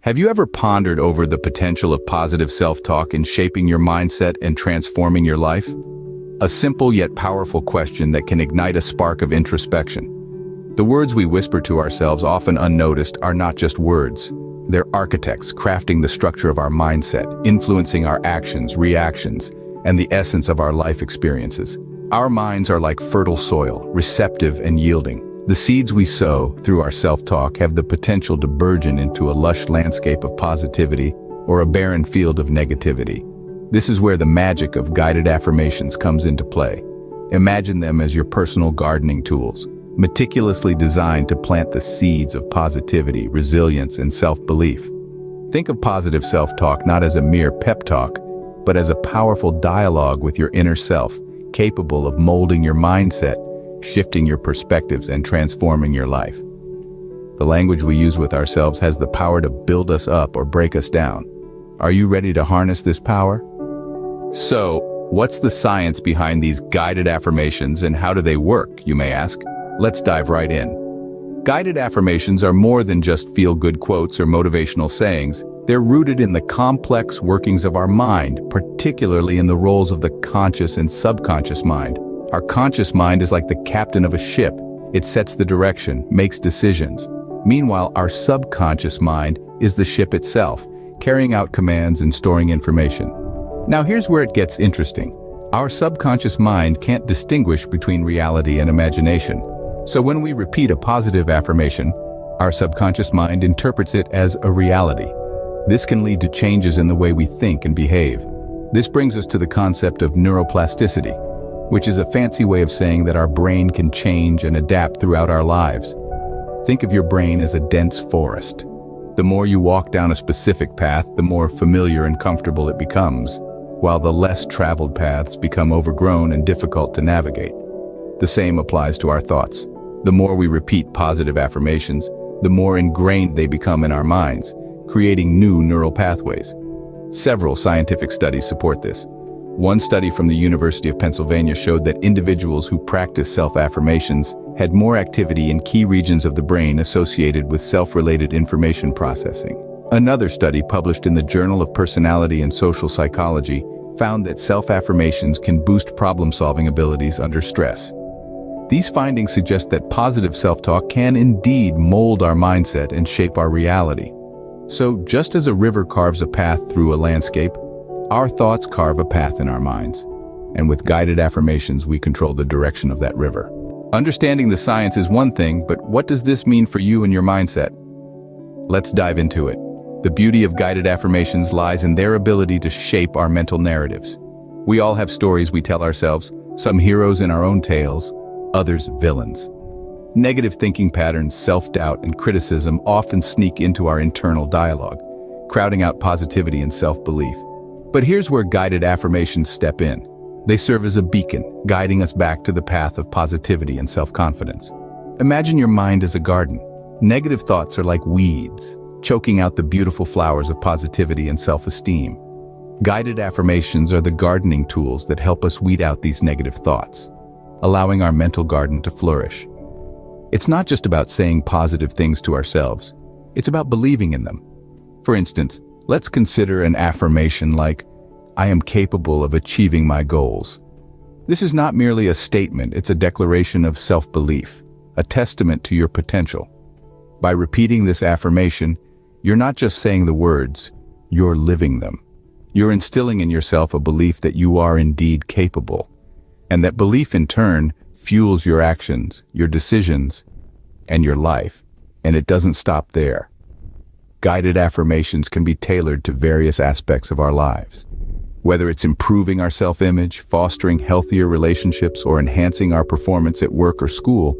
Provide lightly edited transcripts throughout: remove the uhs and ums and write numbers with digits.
Have you ever pondered over the potential of positive self-talk in shaping your mindset and transforming your life? A simple yet powerful question that can ignite a spark of introspection. The words we whisper to ourselves, often unnoticed, are not just words. They're architects crafting the structure of our mindset, influencing our actions, reactions, and the essence of our life experiences. Our minds are like fertile soil, receptive and yielding. The seeds we sow through our self-talk have the potential to burgeon into a lush landscape of positivity or a barren field of negativity. This is where the magic of guided affirmations comes into play. Imagine them as your personal gardening tools, meticulously designed to plant the seeds of positivity, resilience, and self-belief. Think of positive self-talk not as a mere pep talk, but as a powerful dialogue with your inner self, capable of molding your mindset, shifting your perspectives, and transforming your life. The language we use with ourselves has the power to build us up or break us down. Are you ready to harness this power? So, what's the science behind these guided affirmations and how do they work, you may ask? Let's dive right in. Guided affirmations are more than just feel-good quotes or motivational sayings. They're rooted in the complex workings of our mind, particularly in the roles of the conscious and subconscious mind. Our conscious mind is like the captain of a ship. It sets the direction, makes decisions. Meanwhile, our subconscious mind is the ship itself, carrying out commands and storing information. Now here's where it gets interesting. Our subconscious mind can't distinguish between reality and imagination. So when we repeat a positive affirmation, our subconscious mind interprets it as a reality. This can lead to changes in the way we think and behave. This brings us to the concept of neuroplasticity, which is a fancy way of saying that our brain can change and adapt throughout our lives. Think of your brain as a dense forest. The more you walk down a specific path, the more familiar and comfortable it becomes, while the less traveled paths become overgrown and difficult to navigate. The same applies to our thoughts. The more we repeat positive affirmations, the more ingrained they become in our minds, creating new neural pathways. Several scientific studies support this. One study from the University of Pennsylvania showed that individuals who practice self-affirmations had more activity in key regions of the brain associated with self-related information processing. Another study published in the Journal of Personality and Social Psychology found that self-affirmations can boost problem-solving abilities under stress. These findings suggest that positive self-talk can indeed mold our mindset and shape our reality. So, just as a river carves a path through a landscape, our thoughts carve a path in our minds. And with guided affirmations, we control the direction of that river. Understanding the science is one thing, but what does this mean for you and your mindset? Let's dive into it. The beauty of guided affirmations lies in their ability to shape our mental narratives. We all have stories we tell ourselves, some heroes in our own tales, others villains. Negative thinking patterns, self-doubt, and criticism often sneak into our internal dialogue, crowding out positivity and self-belief. But here's where guided affirmations step in. They serve as a beacon, guiding us back to the path of positivity and self-confidence. Imagine your mind as a garden. Negative thoughts are like weeds, choking out the beautiful flowers of positivity and self-esteem. Guided affirmations are the gardening tools that help us weed out these negative thoughts, allowing our mental garden to flourish. It's not just about saying positive things to ourselves, it's about believing in them. For instance, let's consider an affirmation like, "I am capable of achieving my goals." This is not merely a statement, it's a declaration of self-belief, a testament to your potential. By repeating this affirmation, you're not just saying the words, you're living them. You're instilling in yourself a belief that you are indeed capable. And that belief in turn fuels your actions, your decisions, and your life. And it doesn't stop there. Guided affirmations can be tailored to various aspects of our lives. Whether it's improving our self-image, fostering healthier relationships, or enhancing our performance at work or school,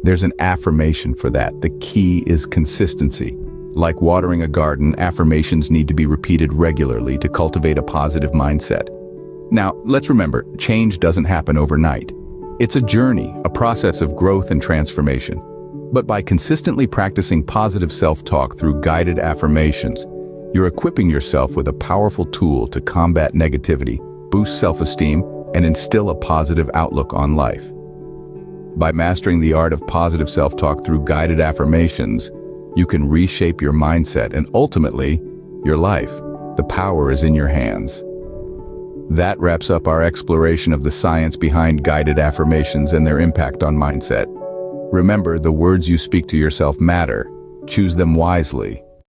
there's an affirmation for that. The key is consistency. Like watering a garden, affirmations need to be repeated regularly to cultivate a positive mindset. Now, let's remember, change doesn't happen overnight. It's a journey, a process of growth and transformation. But by consistently practicing positive self-talk through guided affirmations, you're equipping yourself with a powerful tool to combat negativity, boost self-esteem, and instill a positive outlook on life. By mastering the art of positive self-talk through guided affirmations, You can reshape your mindset and ultimately, your life. The power is in your hands. That wraps up our exploration of the science behind guided affirmations and their impact on mindset. Remember, the words you speak to yourself matter. Choose them wisely.